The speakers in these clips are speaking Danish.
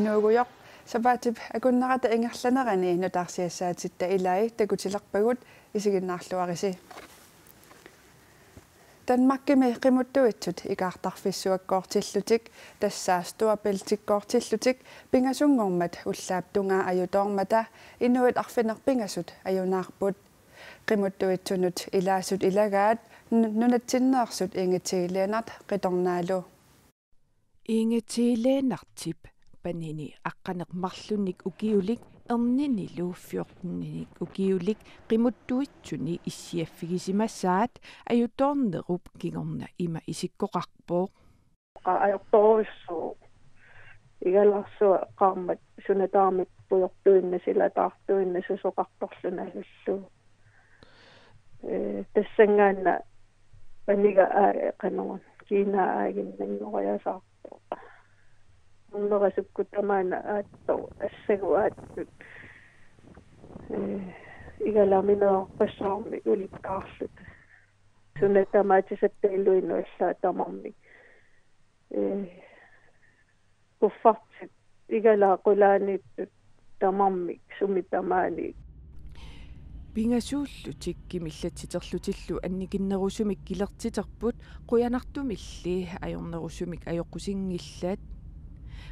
inuugujoq sapaatip akunnerata ingerlanerani nutaarsiassaaatitta ilai takutilarpagut isiginnaarluarisi Danmarkimi qimuttuitsut ikaartarfissuakkoortillutik tassaastuapeltikkoortillutik pingasungormat ullaaptungaa ajutoormata inuit arfinerpingasut ajunaarput qimuttuitsunut ilaasut ilagaat nunatsinneersut ingitiileenart qitornaalu ingitiileenartip panini aqqaneqmarlunik ukiulik ernini luuffiortunninik ukiulik qimuttuitsuni issiaffigisimassaat ajutornerup kingorna ima isikkoqarpooq ajortorussuu igallarsua qaarmat sunataarmik pujortuinna silataartuinna susoqartorluna hullu tassangaanna paniga qanerun kiina aaginnanngoriasaarpo unnerasukkutamaana aattor assaguaattut igalaminoorpassaarmi ulikkaarlut sunatamaatisattailuinu allaatamormi kuffartit igalaaqulaaniittut tamarmik sumitamaani Pingasuullutik kimillatiterlutillu annikinnerusumik kilertiterput quyanartumilli ajornerusumik ajoqqusingillat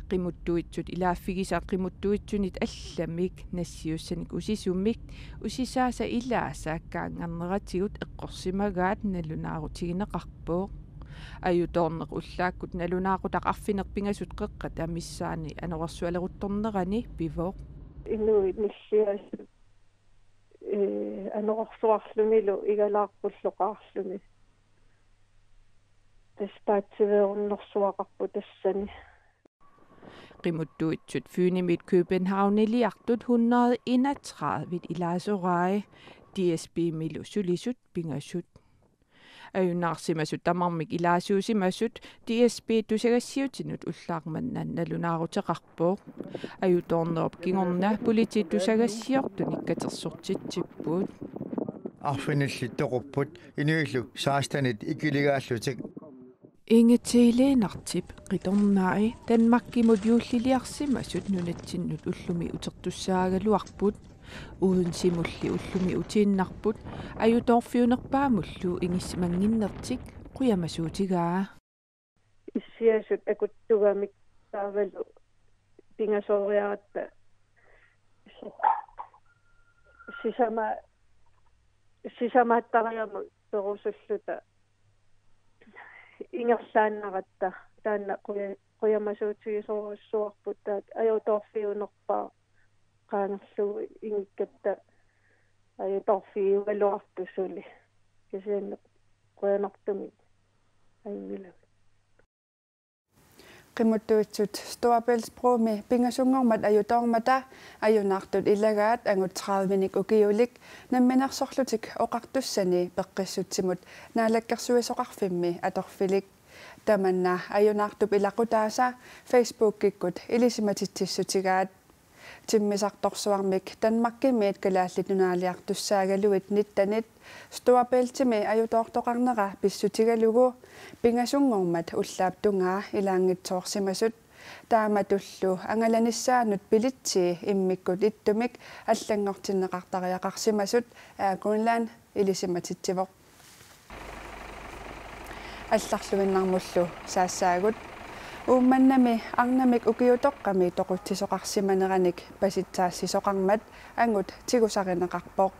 qimuttuitsut ilaaffigisaat qimuttuitsunit allamik nassiussanik usisumik usisaasa ilaasaakkaangarneratigut eqqorsimagaat nalunaarutigneqarpooq ajutorneq ullaakkut nalunaaqutaq arfinerpingasut qeqqa tamissaani anorassualeruttornerani pivooq inuit nilliasut anorsuarlumilu igalaarpulloqaarlumi tastaatsiveerunnersuaqarpu tassani qimuttuitsut fyynimit Københavniliartut 131 ilaasorai DSB milu sulisut pingasut ajunnaarsimasut tamarmik ilaasuusimasut DSB tusagassiutinut ullaarmannaan nalunaaruteqarpooq ajutornerup kingorna politi tusagassiortunik katersortitsippuut arfinillittoqupput inuillu saastanit ikiligaаллутик ingitiileenartip qitornaai Danmarkimut juulliliarsimasut nunatsinnut ullumi utertussaagaluarput uunsimulli ullumi utiinnarput ajutorfiunerpaamullu ingissimanginnertik quyamasuutigaa issiasut akuttugamik taavalu pingasoriaratta sisamaаттариаму перусуллута ингерлааннератта таанна quyamasuutigisoorussуарпут таат ajutorfiunerpaa qaangerlugu ingikkatta ajutorfiugaluartussuli kisianne quyanartumik aingila qimuttuitsut Storebæltsbromi pingasungormat ajutormata ajunaartut ilagaat angut 30-nik ukiulik namminersorlutik oqartussani peqqissutsimut naalakkersuisoqarfimmi atorfilik tamanna ajunaartup ilaqutaasa Facebook-kikkut ilisimatitsissutigaat timmisartorsuarmik Danmarkimiit kalaallit nunaaliartussaagaluit nittanit Storebæltsimi ajutortoqarnera pissutigalugu pingasungormat ullaaptungaa ilaangitsoorsimasut taamatullu angalanissaanut pilitsi immikkut ittumik allangortinneqartariaqarsimasut Grønland ilisimatittivoq алларлуиннармуллу саассаагут уумманнами арнамик укиутоққами тоқутсисоқарсиманераник паситсаассисоқармат ангут тигусаринеқарпоқ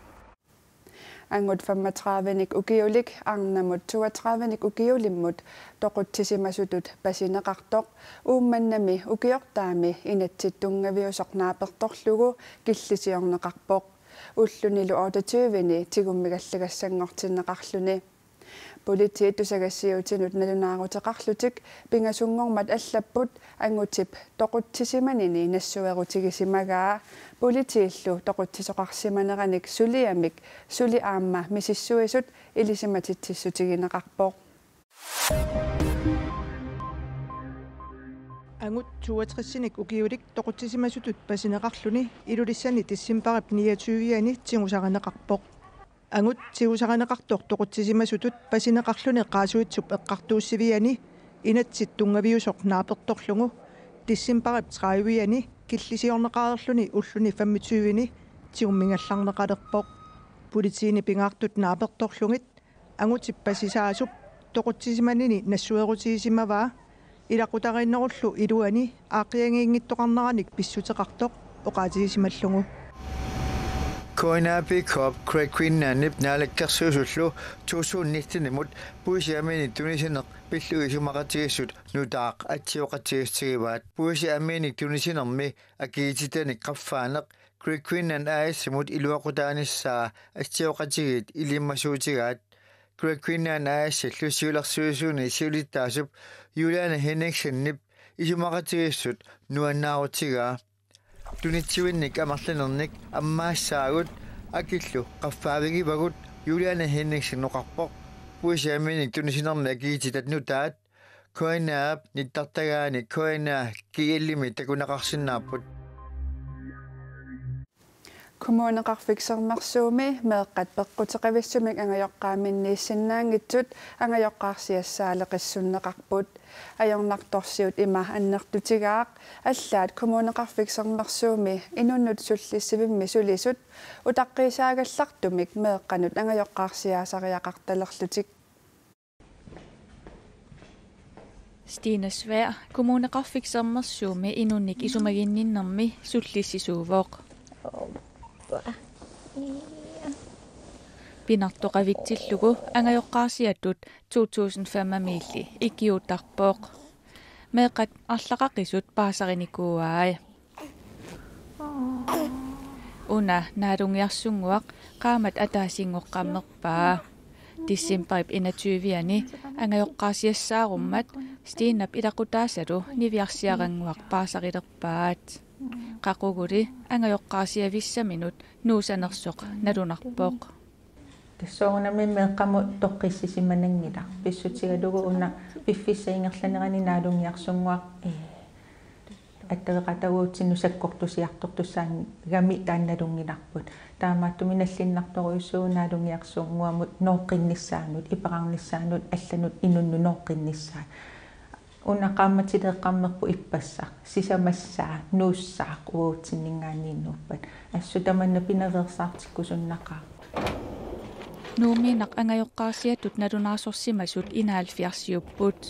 ангут 35-ник укиулик арнамут 32-ник укиулиммут тоқутсисимасутут пасинеқартоқ уумманнами укиортаами инатситтунгавиусоқнааперторлугу киллисиорнеқарпоқ уллунилу 28-ни тигуммигаллагассангортиннеқарлуни politi tusagassiutinut nalunaaruteqarlutik pingasungormat allapпут angutip toqutsisimanini nassuerutigissimagaa politiillu toquttisoqarsimaneranik suliamik suli aamma misissuisut ilisimatitsissutigineqarpoq angut 62-nik ukiulik toqutsissimasutut pasineqarluni ilulissani tissimparip 29-ani tingusaraneqarpoq angut tigusaranaqartor toqutsissimasutut pasineqarluni qaasuitsup eqqartuussiviani inatsittungaviusoq naapertorlugu тиссимпарап 30-ани киллисиорнеқарерлүни уллуни 25-ни тиуммингалларнеқалерпоқ политиини пингаартут нааперторлугит ангутиппасисаасуп тоқутсисиманини нассуерутигисимаваа илақутариннеруллу илуани аақиангиингиттоқарнераник писсутеқартоқ оқаатигисималлугу Koinapi kop Queenanip naalakkersuusullu 2019-mut puisiamini tunisineq pillugisumaqatigisut nutaaq atsioqatigistigivaat puisiamini tunisinermi akiititanik qaffaaneq Queenan aasimut iluaqutaanissaa atsioqatigit ilimmassuutigaat Queenan aasillu siulersuisuuni siulittaasup Juliana Henningsennip isumaqatigissut nuannaarutigaa Tunitsuinnik amarlanernik ammaasaagut akillu qaffaavigivagut Juliana Henningsen noqarpoq puisiaminik tunisinermi akiititat nutaat koinaap nittartagaani koina kiillimi takunaqarsinnaarput kommuneqarfiksernersuumi meeqqat peqqutеqavissumik angajoqqaaminniissinnaangitsut angajoqqaarsiassaaleqissunneqarput ajornartorsiut ima annertutigaaq allaat kommuneqarfiksernersuumi inunnut sullissivimmi sulisut utaqqiisaagallartumik meeqqanut angajoqqaarsiaasariaqartalerlutik Stine Svær, kommuneqarfiksernersuumi inunnik isumaginninnermi sullissisuuvoq Pinartoqavitsillugu angajoqqaarsiatut 2005 ikiutarpoq meeqat arlaqaqisut paasarinikkuaai una naalungiarsunguaq qaamat ataasingoqqammerpaa December 21-ani angajoqqaarsiassаарummat Stinap ilaqutaasalu niviarsiaranguaq paasarilerpaat qaquguli angajoqqaarsiavissaminut nuusanersoq nalunarpoq тассоонами меэкъаму тоққиссисиманангила писсутигалугу уна пиффиссаингерланерани наалунгиарсунгуақ аттавеқатагуутсину саккортусиартортуссаан гами таанналунгиларпут таамааттуми наллиннарторуйссуу наалунгиарсунгуамут нооққиннissaанут ипеқарнissaанут алланут инунну нооққиннissaа унақаамматилеэққаммерпу иппассаа сисамассаа нууссаақ уутсиннингааннииннууппат ассутаманна пиневерсаартиккусуннақаа Nuumiinaq angajoqqaarsiatut nalunaasorsimasut inaalfiarsiupput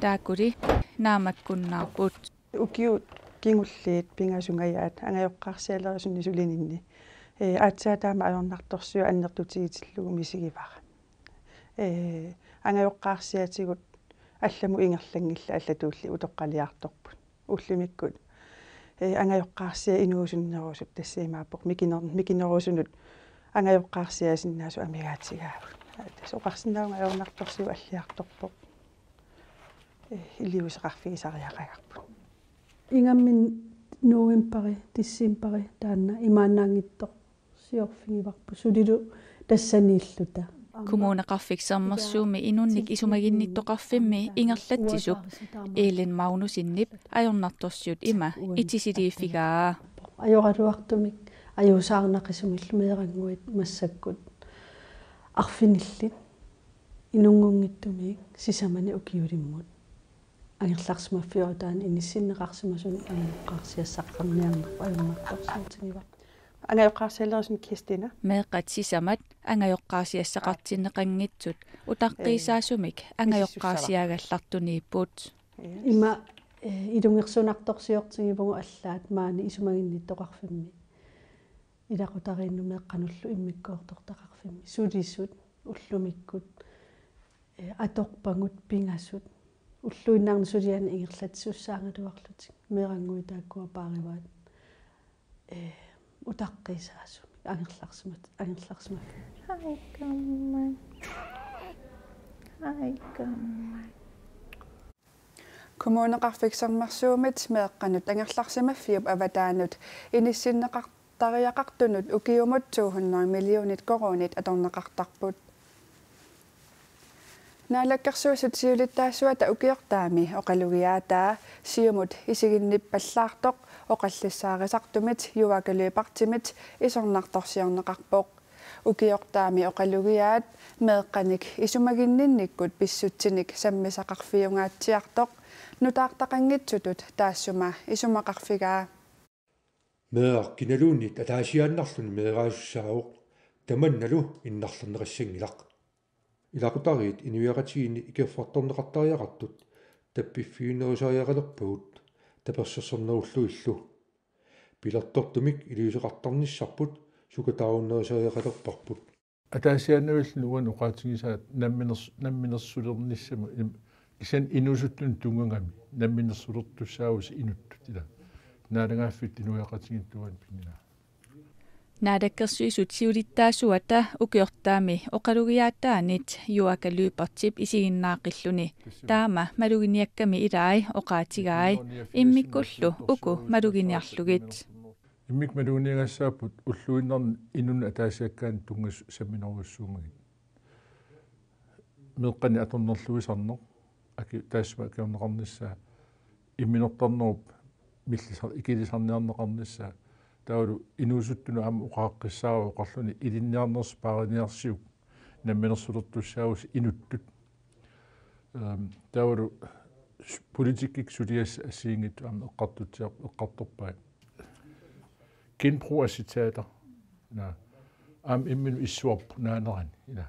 taakuli naamakkunnaarput ukiut kingulliit pingasungaiaat angajoqqaarsialerisunni sulininni aatsaataama ajornartorsiu annertutigitsillugu misigivara angajoqqaarsiatigut алламу ингерлангилла аллатуулли утоққалиарторпут уллумиккут ангаjoqqaarsia инуусуннерусут тассиимааппоқ микинерусунут ангаjoqqaarsiасиннаасу амигаатигаагут соқарсинаагун аёрнарторсиу аллиарторпоқ илиусеқарфигисариақагарпут ингаммин новембери диссембери таанна имаанаангиттор сиорфигиварпу сулилу тассанииллута Kommuneqarfiksernersuumi inunnik isumaginnittoqarfimmi ingerlatsisup Elen Magnusinnip ajornartorsiut ima itisiliiffigaa ajoratuartumik ajusаарnaqisumillu meeranguit massakkut arfinillit inungungittumik sisamani ukiulimmut angerlarsmaffiortaan inissinneqarsimasun angeqqaarsiassaqarniarnerpa ajornartorsiutigiva angajoqqaarsialerisun Kristina meeqqat sisamat angajoqqaarsiassaqartinneqanngitsut utaqqiisaasumik angajoqqaarsiagallartuniipput ima ilungersunartorsiortigivugu allaat maani isumaginnittoqarfimmi ilaqutariinnu meeqqanullu immikkoortortaqarfimmi sulisut ullumikkut atorpangut pingasut ulluinnaarni suliani ingerlatsussaangaluarlutik meeranguitaakkua paarivaat utaqqiisaasumik angerlarsimat Aikamman Kommuneqarfiksernersuumit meeqqanut angerlarsimaffiup avataanut inissinneqartariaqartunut ukiumut 200 millionit koronit atorneqartarput Naalakkersuusut siulittaassuata ukiortaami oqalugiaataa siumut isiginnippallartoq oqallissaarisartumit juakalüüpartimit isornartorsiorneqarpoq ukiortaami oqalugiaat meeqqanik isumaginninnikkut pissutsinik sammisaqarfiungaatsiartoq nutaartaqanngitsutut taassuma isumaqarfigaa meeqarkinaluunnit ataasiaannarluni meeqaasussaauq tamannalu innarlernerissangilaq ilaqutariit inuiaqatigiini ikerfartorneqartariaqartut tappiffiunerusaariaqalerpagut tapersersornerullu pilartortumik iliuseqartarnissarput sukataarunnerusaariaqalerparput ataasiaannavilluni uan uqaatigisaat namminersulernissamu isen inusuttun tungangami namminersulertussaavus inuttut ila naalangaaffit inuiaqatigittuan pinnila naadakkersuisut siulittaasuata ukiortaami oqalugiaattaanit juakalyypartip isiginnaaqilluni taama maluginiakkami ilaai oqaatigaai immikkullu uku maluginiarlugit immik maluginiagassaapput ulluinnerni inun ataasiakkaan tungas samminerussuumagit meeqqani atornerluisarner aki taassuma kiorneqarnissaa imminertarnerup millisar ikilisarniarneqarnissaa taulu inuusuttunu am uqaaqqissaaru oqarluni ilinniarners paariniarsiuk namminersulertussaavus inuttut taulu politikik sulias assiingit am eqqartutiaq eqqartorpai kinproasitater na am imminu issuarpu naanerani ila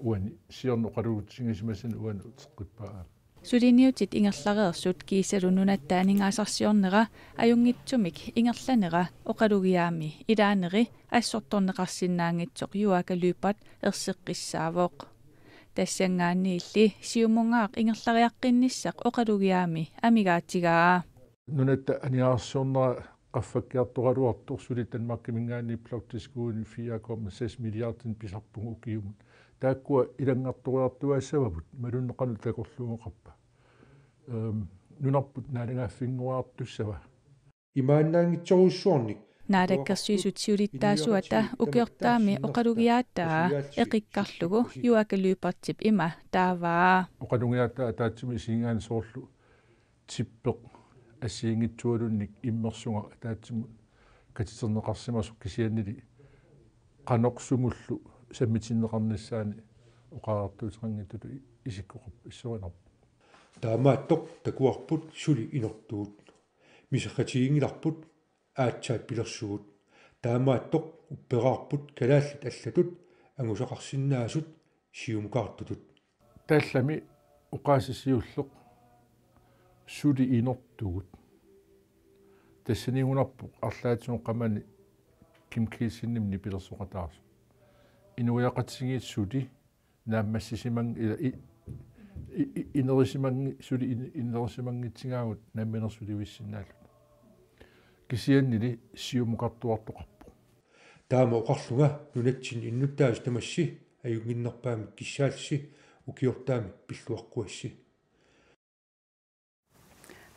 uani siornoqaluutsingismasan uan uteqqippaa Sudiniutit ingerlareersut kiisalununattaaningaasarsiornera ajungitsumik ingerlanera oqalugiaami ilaaneri assortorneqarsinnaangitsoq juakalyypat erseqqissaavoq тассангаанниилли сиумунгаақ ингерлариаққинниссақ оқалугиаами амигаатигаа нунатта аниаарсуорнера qaffakkiartuqaluartor sulitanmarkimingaanni ploktiskuuni 4,6 milliardin pisarpungu ukiumut taakkua ilangarturuartuassavaput malunneqanu takorluuqarpa nunarput naalangaaffinguartussava imaannaangitsorussuarnik naadakkersuisut siulittaasuata ukiortaami oqalugiaattaa eqikkarlugu juakalyypartip ima taavaa oqalugiaattaa taatsumi isiingaan soorlu tippeq ассиингитсуалунник иммерсунга атаатсиму катитернеқарсимасу кисианнили қанорсумуллу саммитиннеқарниссаани оқаартуутеқангиттулу исиккоқарп иссоринарп таамааттоқ такуарпут сули инертуут мисақатигингиларпут аатсаат пилерсугут таамааттоқ уппераарпут калааллит аллатут ангусақарсиннаасут сиумукаартутут тааллами уқаасисиуллеқ сули инертугут тассанигунарпу арлаатсунеққамани кимкисиннимни пилерсоқатаарсу инуяқатсигиит сули нааммассисиман инерисиманги сули инерисимангитсигаагут наамминерсуливиссиннааллу кисианнили сиумуқартуартоқарпу таама оқарлунга нунатсин иннуттаас тамасси аюнгиннерпаами киссаалси укиортаами пиллуаққуасси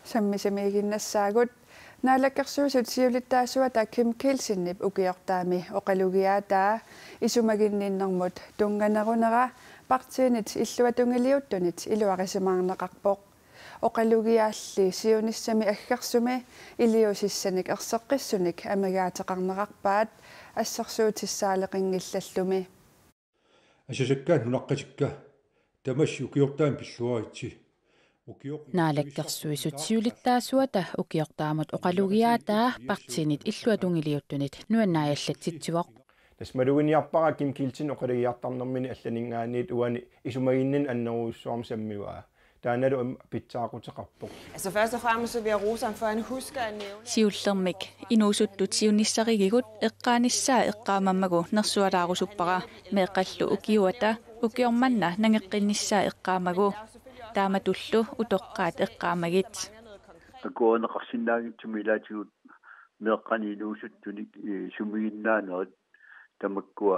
саммисамигиннассаагут наалаккерсуусут сиулиттаасуата Kim Kielsinнip укиортаами оқалугиаатаа исумагинниннэрмут тунганерунера партиинит иллуатунгилиуттунит илуарисимаарнеқарпоқ оқалугиаалли сиуниссами аггерсуми илиусиссаник ерсеққиссуник амигаатеқарнеқарпаат ассерсуутиссаалеқингиллаллуми асасаккаат нунаққатикка тамасси укиортаами пиллуаритси наалаккерсуисут сиулиттаасуата укиортаамут оқалугиаатаа партиинит иллуатунгилиуттунит нуаннааллатситсуоқ тасмалугиниарпара Kim Kielsin оқалугиартарнэрмини алланингаанниит уани исумагиннин аннеруйуссуарм саммиуаа тааналу питсаақутеқарпоқ Altså først og fremmest så vil jeg rose ham for han husker at nævne siullermik inuusuttut siunissarigigut eqqaanissaa eqqaamammagu nersualaarusuppara meeqqallu ukiuata ukiormanna nangeqqinissaa eqqaamagu taamatullu utoqqaat eqqaamagit akuoneqarsinnaagitsumi ilaatigut meeqqani inuusuttunik sumiginnaanerit tamakkua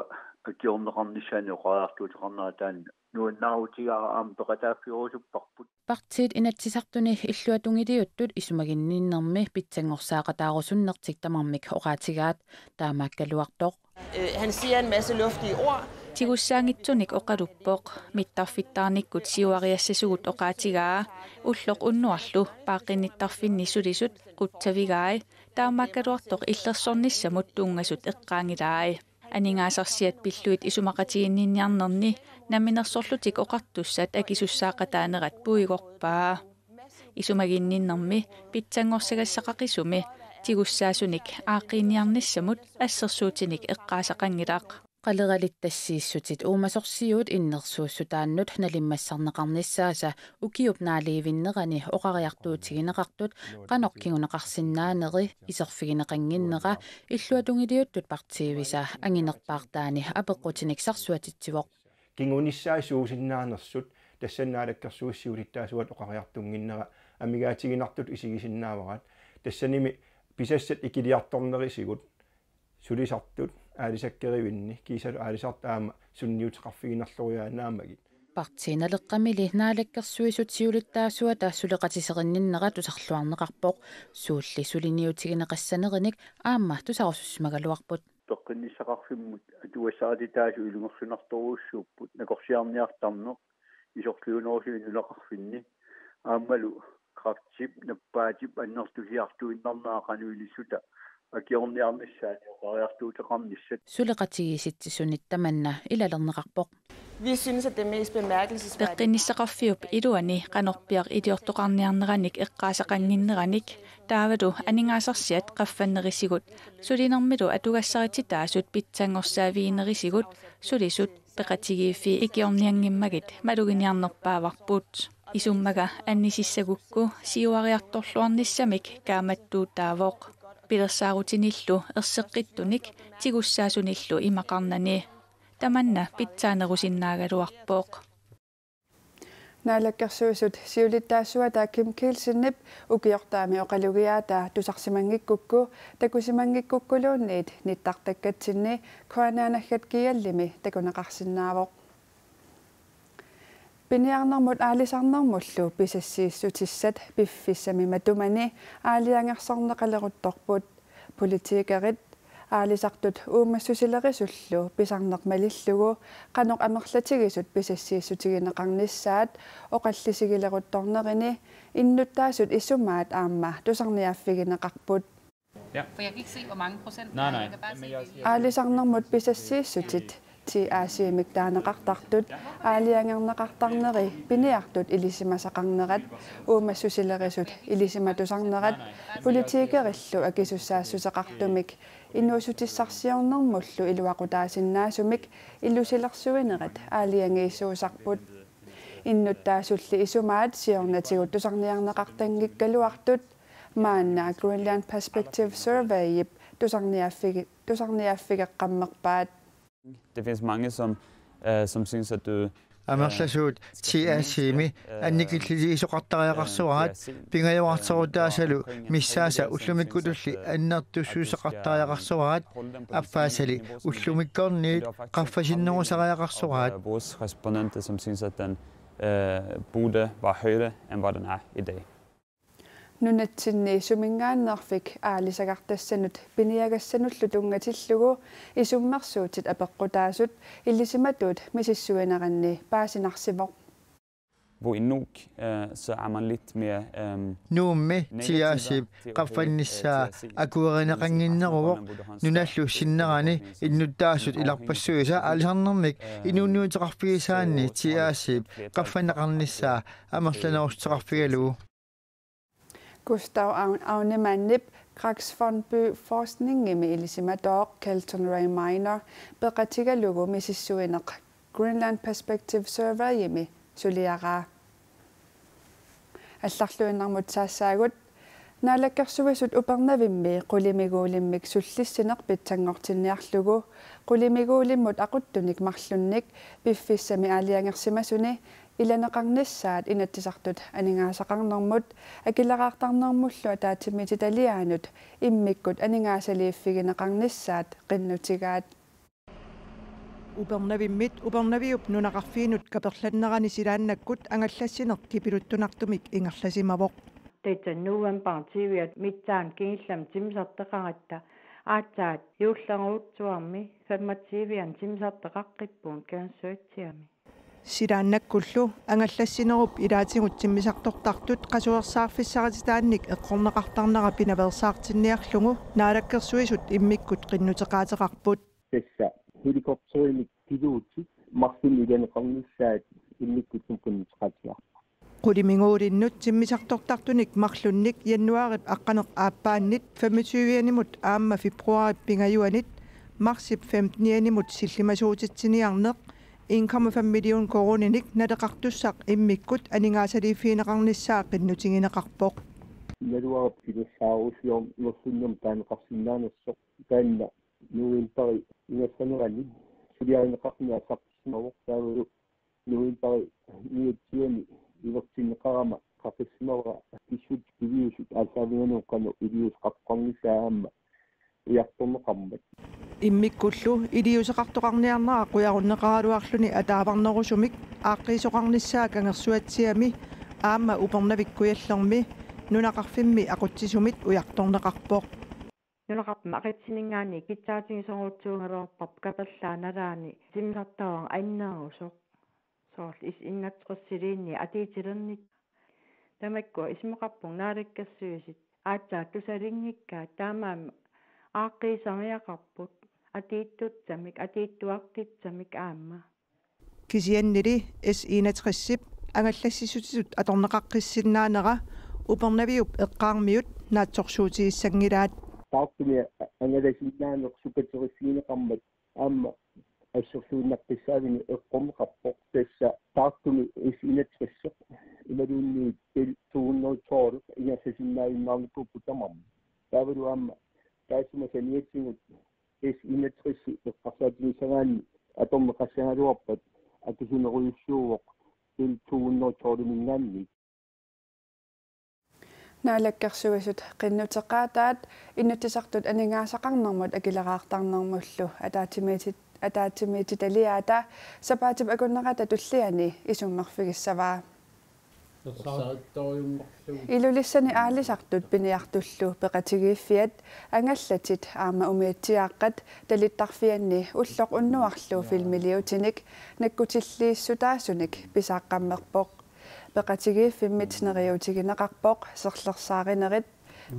akiorneqarnissaani oqaartuuteqarnerataan nuannaarutigara aam peqataaffiorusupparput партиит инатсисартуни иллуатунгилиуттут исумагинниннэрми питсангорсаақатаарусуннертик тамармик оqaatigaat таамааккалуартоқ han siger en masse luftige ord тигуссаангитсуник оқалуппоқ миттарфиттаарниккут сиуариассасугут оqaatigaa уллоқ уннуарлу пааққинниттарфинни сулисут қуттавигаи таамааккалуартоқ иллерсорниссамут тунгасут эққаангилаи анингаасарсиат пиллуит исумақатигинниарнерни наминерсорлутик оқартуссат акисуссаақатаанерат пуигорпаа исумагинниннэрми питсангорсагассақақисуми тигуссаасуник ааққиниарнissamут ассерсуутиник эққаасақангилаақ қалералиттассииссутит уумасорсиуут иннерсууссутааннут налиммассарнеқарниссааса укиуп наалиивиннерани оқариартуутигинеқартут қаноркигунеқарсинаанери исерфигинеқангиннера иллуатунгилиуттут партиивиса ангинерпаартаани апеққутиник сарсуатитсивоқ кингуниссаасуусиннаанерсут тассаннаалаккерсуиссиулиттаасуат оқариартунгиннера амигаатигинартут исигисиннааварат тассаними писассат икилиарторнерисигут сулисартут аалисаккеривинни кисалу аалисартаама сунниутеқарфигинерлуриаанаамагит партииналеққамили наалаккерсуисут сиулиттаасуата сулеқатисеринниннера тусарлуарнеқарпоқ суулли сулиниутигинеқассанериник аама тусарусуссмагалуарпут тоққинниссақарфиммут атуассаатитаасу илунгерсунарторуussууппут накорсиарниартарнеқ исорлуунерусуиннулеқарфинни аамалу крафтип наппаатип аннертусиартуиннарнаақануилиссута акиорниарниссаани оқариартуутеқарниссат сулеқатигиситсисунит таманна илалернеқарпоқ Vi synes, at det mest bemærkelsesværdige пеққинниссақарфиуп илуани қанорпиар илиортоқарниарнераник эққаасақангиннераник таавалу анингаасарсиат қаффаннерисигут сулинермилу атугассарититаасут питсангорсаавиинерисигут сулисут пеқатигииффи икиорниангиммагит малугиниарнерпааварпут исуммага аннисиссагукку сиуариарторлуарниссамик кааматтуутаавоқ пилерсаарутиниллу ерсеққиттуник тигуссаасуниллу имақарнани таманна питсаанерусиннаагалуарпооқ наалаккерсуисут сиулиттаассуата Ким Килсиннип укиортаами оқалугиаата тусарсимангиккукку такусимангиккуккулуунниит ниттартаккатсинни куанаанаггат киаллими такунеқарсинаавоқ пиниарнэрмут аалисарнэрмуллу писассииссутиссат пиффиссами матумани аалиангерсарнеқалерутторпут политикерит аалисартут уумассусилерисуллу писарнермалиллугу канеқ амерлатигисут писассииссутигинеқарниссаат оқаллисигилерутторнерини иннуттаасут иссумаат аама тусарниааффигинеқарпут Ja. For jeg kan ikke se, hvor mange procent. Nej. Аалисарнэрмут писассииссутит ти аасиимик таанеқартартут аалиангернеқартарнери пиниартут илисимасақарнерат уумассусилерисут илисиматусарнерат политикериллу акисуссаассусеқартумик инуусутиссарсиорнэрмуллу илуақутаасиннаасумик иллусилерсуинерат аалиангииссуусарпут иннуттаасулли исумаат сиорнатигут тусарниарнеқартангиккалуартут маанна Greenland Perspective Survey ip тусарниааффигеққаммерпаат. Det finns mange som synes at du амерласуут тиасими анникиллили исоқартариақарсуараат пингаяуартсорутаасалу миссааса уллумиккутулли аннертуссуусеқартариақарсуараат апфаасали уллумиккорниит qaffasinnерусариақарсуараат vores respondenter som synes at den burde være højere end hvad den er i dag. нунатсинни сумингааннарфик аалисагартассанут пиниагасsanullu тунгатиллугу исуммерсуутит апеққутаасут иллисиматуут мисиссуинеранни паасинарсивоқ Hvor i Nuuk, så er man lidt mere nuummi tiaasib qaffannissaa akuerineqanginneruvoq nunallu sinnerani innuttaasut ilarpassuisa aalisarnermik inuunnuuteqarfigisaanni tiaasib qaffaneqarnissaa amerlanerustеқарфигалугу Gustav Aunemannip Kraksfondby forskning i Elisimador Kelton Ray Minor beqatigalugu misissuineq Greenland Perspective Survey yimi suliara алларлуиннармут саассаагут наалаккерсуисут упернавимми qulимигуулиммик суллиссинеқ питсангортинниарлугу qulимигуулиммут aquttunik марлунник пиффиссами аалиангерсимасуни иланеқарниссаат инаттисартут анингаасақарнэрмут акилераартарнэрмуллу таатиммити талиаанут иммиккут анингаасалииффигинеқарниссаат қиннутигаат упернавиуп нунақарфиинут каперланнерани силааннаккут ангаллассинеқ кипилуттунартумик ингерласимавоқ тайтаннуан партивиат митсаан кингиллам тимсартеқаратта аатсаат юуллангуутсуарми 25 тимсартеқаққиппуун кансуатсиами силааннаккуллу ангаллассинеруп илаатигут тиммисартортартут qasuersаарfissaratitaannik eqqorneqartarnera pinaversaartinniarlugu naalakkersuisut immikкут qinnutеqaateqarput tassa helikopterimik pilotit marsin ileneqarnissaat immikkutum kunnuteqaatiarpa Quliminguulinnut timmisartortartunik marlunnik januarit aqqaneq aappaannit 25-animut aamma februarit pingajuanit marsip 15-animut sillimasuutitsiniarneq 1,5 million koroninik nadeqartussaq immikkut aningaasaliifiineqarnissaaq qinnutingineqarpoq naluarap kilussaarusiorm iorsunnam taaneqarsinnaanassoq taanna nuuimpari ingassanerani suliarineqarniassartismaroq taavalu nuuimpari niutsiani ivertinneqarama qapismara kissut iliusut aalsaavinganuuqqanu ilius qaqqarnissaamma iartorneqarmat immikkullu iliuseqartoqarniarnera qujarunneqaraluarluni ataavarnerusumik aaqqiisoqarnissaa kangersuatsiami aamma upernavikkujallermi nunaqarfimmi aqutsisumit ujartorneqarpoq nunaqarpma aqitsinningaani kitsaatigisoruutsuungaluarpap kapallaaналаани тимисартаван аиннаагусоқ соорл ис иннатсеқиссилиинни атиитилерник тамакку исмоқарпун наалаккерсуисит аацаа тусалингиккаа таамаама ааққисариақарпут атииттутсамик атииттуартитсамик аама кисианнили S61 ангаллассисутисут аторнеқаққиссиннаанера упернавиуп эққаармиут наатсорсуутигиссангилаат таартуни ангаласиннаанеқ супатериссиинеқармат аама ассерсууннаққиссаавини эққормеқарпоқ тасса таартуни S61 ималуунни тел 212 ингасасиннаавиннаарникуппу тамам тавалу аама таасума саниатсигут S61 эққарсаатигисагаани аторнеқассагалуарпат атусунеруйуссууоқ тел 212 мингаанни наалаккерсуисут qinnuteqaataat innuttisartut aningaasaqarnermut akileraartarnermullu ataatimiititaliaata sapaatip akunnerata tulliani isummerfigissavaa ilulissani aalisartut piniartullu peqatigiiffiat angallatit aama umiatsiaaqqat talittarfianni ulloq unnuarlu filmiliutinik nakkutilliissutaasunik pisaaqqammerpoq peqatigiiffimit neriutigineqarpoq serlersaaриnerit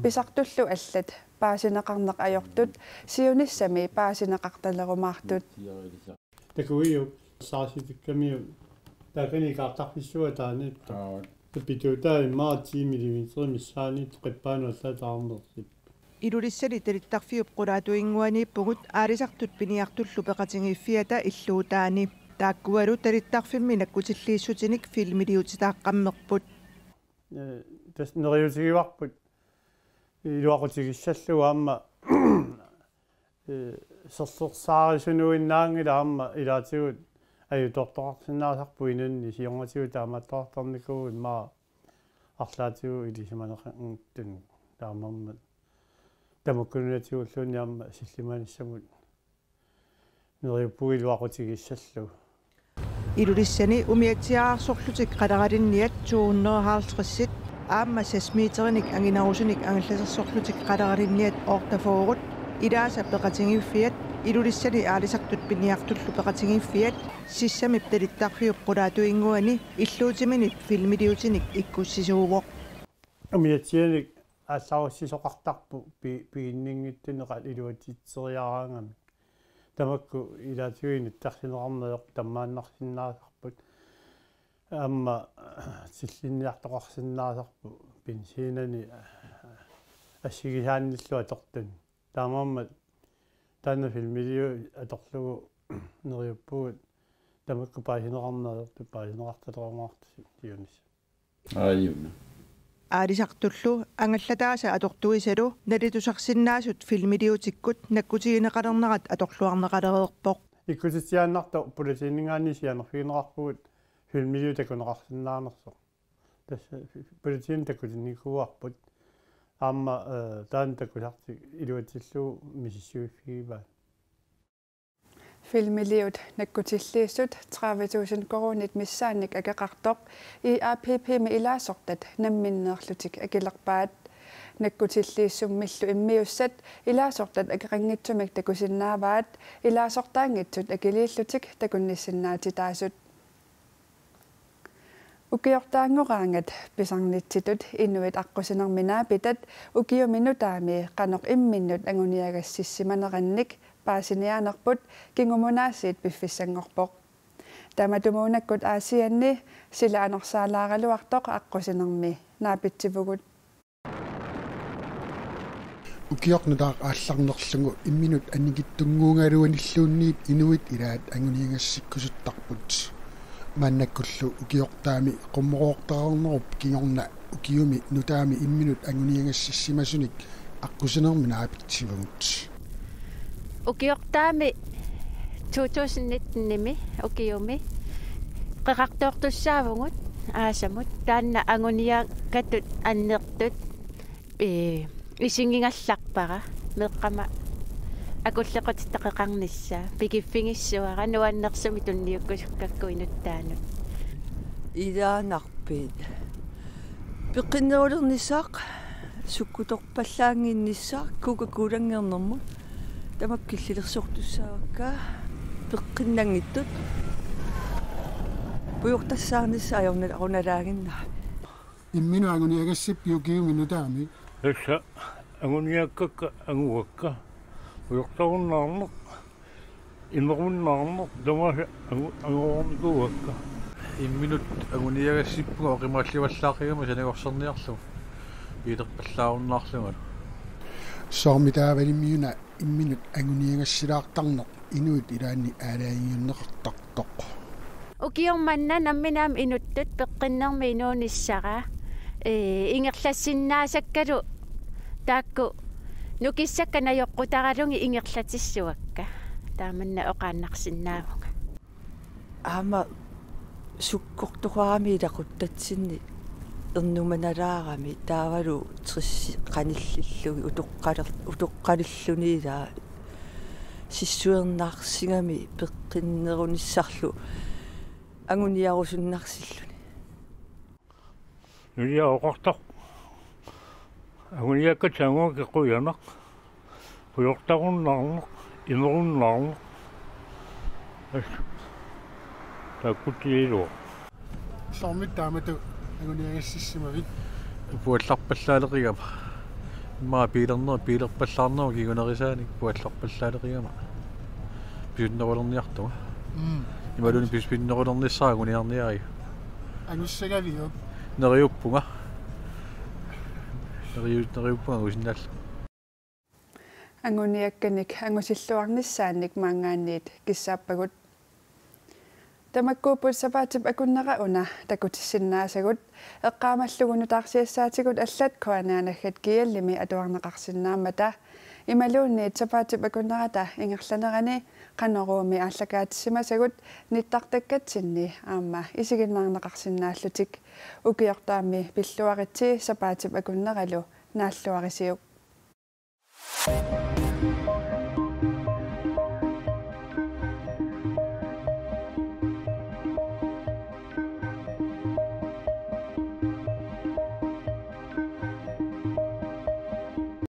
pisartullu allat paasineqarneq ajortut siunissami paasineqartalerumaartut takuiu saasitikkamiu taakaniqartarpissuataanit tapituutaa immaa 10 mm missaanit qippaanullatаарnersit ilulissali talittarfiup qulaatuinguaniippugut aalisartut piniartullu peqatigiiffiata illuutaani taakkualu talittarfimmi nakkutilliissutinik filmiliutitaaqqammerput tas neriutigivarput iluaqutigissallu aamma serlersaarisunuinnaangila aamma ilaatigut аюторторарсинаасарпу инунни сиорнатигу тааматтоартарникуу имма арлаатигу илисиманеқангтун таамаммат тамаккунатигуллуни аама силлиманиссамут нериуппуилуақутигиссаллу илулиссани умиатсиаарсорлутик қалералинниат 250 аама сасмиитериник ангинарусуник ангалласерсорлутик қалералинниат оортафоорут илааса пеқатингиффиат илулиссани аалисартут пиниартуллу пеқатингиффиат сиссамип талиттарфиуп qulaatuinguani иллуутиминит филмилиутиник иккуссисуугоқ умиатсианик аалларуссисоқартарпу пииннингиттунеқал илуатитсериараангами тамакку илаатигуинит тарсинеқарнеоқ таммааннарсиннаасарпут аама силлинниартоқарсиннаасарпу бенсинани ассигисаанниллу атортун таамааммат таана филмилиу аторлугу нериуппугут тамакку паасинеқарнеорту паасинеқарталеруmaartasi тиунис ааюна аалисартуллу ангаллатааса аторtuisалу налитусарсиннаасут филмилиутиккут наккутигинеқалернерат аторлуарнеқалереерпоқ иккутитсиааннарта политиинингаанни филмилиу такунеқарсиннаанерсоқ тасса политиин такутинникуарпут аама таан такусартик илуатиллуу мисиссуиффигива filmiliut nakkutilliissut 30.000 koronit missaannik akeqartoq IAPP mi ilaasortat namminneerlutik akilerpaat nakkutilliissummillu immiussat ilaasortat akeqanngitsumak takusinnaavaat ilaasortaangitsut akiliillutik takunnissinnaatitaasut ukiortaangoraangat pisarnitsitut inuit aqqosinerminaapitat ukiuminutaami qanoq imminnut anguniagassissimanerannik paasiniaanerput kingumunaasiit piffissangorpoq Tamatumuunakkut aasianni sila anorsaalaaraluartoq aqqosinermi naapitsivukut ukiornutaaq aallarnerlugu imminut anigittunguungaluanilluunniit inuit ilaat anguniingassikkusuttarput maannakkullu ukiortaami qummoqortararnerup kingorna ukiumi nutaami imminut anguniingassissimasunik aqqosinermi naapitsivungut ukiortaami 2019 ukiumi qeqartoortussaavungut aasamut taanna anguniakatut annertut isingingallaqpara meqqama akulleqatittaqeqarnissa pikiffingissuara nuannersumi tunniukkusukakku inuttaanut ilaanarpiit peqinnerulernissaaq sukkutorpallaangiinnissaaq kukakuulangeernermu tamakkillilersortussaavakka peqqinnangittut puyortassaarnissa ajornalaqunalaaginna imminu anguniagassip yukiuminutaami Tässä anguniakkakka anguakka puyortarunnаарneq innerunnaarneq tamasa anguornikuakka imminut anguniagassippuga oqimaallivallaaqigama sanagorserniarlu iilerpallaarunnaarluga soormitaavanimmiuna imminut anguniagassilaartarneq inuit ilaanni aalaangiunneqartartoq ukiormanna namminaam inuttut peqqinnermi inuunissara ingerlassinnaasakkalu taakku nukissakana yoqqutaralugi ingerlatissuakka taamanna oqaannarsinnaavunga ama sukkortuqarami ilaquttatsinni ernumanalaarami taavalu trissi qanillillugi utoqqalilluniilaa sissuernaarsigami peqqinnerunissarlu anguniarusunnarсиллуни Nulia oqartaq anguniakkatsaanguakki quyanaq puyortarunnаарneq innerunnaarneq takkutiiluo soormittaamatu anguniagassissimavit puallarpallaaleqigama immaa piilerpallaarnerma kigunerisaanik puallarpallaaleqigama pisunnerulerniartuga imaluni pispinnerulernissaa anguniarniari angussagaviok neriuppunga usinnall anguniakkanik angusilluarnissaannik maangaanniit kissaappagut tamakkuuput sapaatip akunnera una takutissinnaassagut eqqaamallugunut arsiassaatigut allat koanaanaggat kiallimi atuarneqarsinnaamata imaluunniit sapaatip akunnerata ingerlanerani qaneruumi ааллакаатиссимасагут ниттартаккатсинни аама исигиннаарнеқарсиннааллутик укиортаами пиллуаритси сапаатип акуннералу нааллуарисиук